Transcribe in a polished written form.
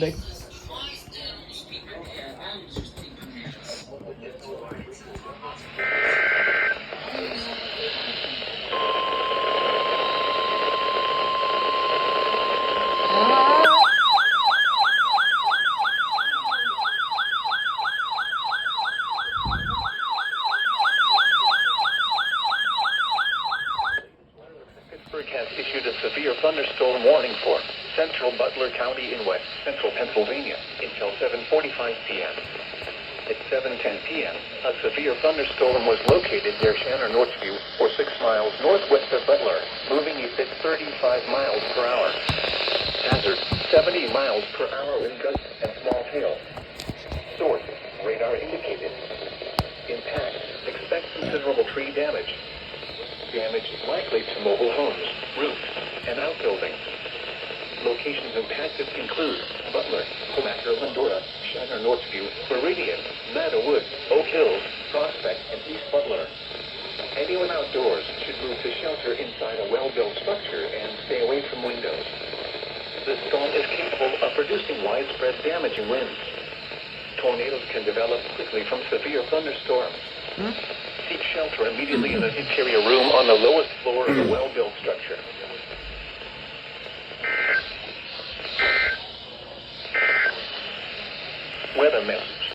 Like, Pittsburgh has issued a severe thunderstorm warning for central Butler County in west central Pennsylvania until 7:45 p.m. At 7:10 p.m., a severe thunderstorm was located near Shannon Northview, or 6 miles northwest of Butler, moving east at 35 miles per hour. Hazard, 70 miles per hour wind gusts and small hail. Source, radar indicated. Impact, expect considerable tree damage. Damage likely to mobile homes, roofs, and outbuildings. Locations impacted include Butler, Homacker, Lindora, Shiner Northview, Meridian, Meadow Woods, Oak Hills, Prospect, and East Butler. Anyone outdoors should move to shelter inside a well-built structure and stay away from windows. The storm is capable of producing widespread damaging winds. Tornadoes can develop quickly from severe thunderstorms. Seek shelter immediately in an interior room on the lowest floor of a well-built structure.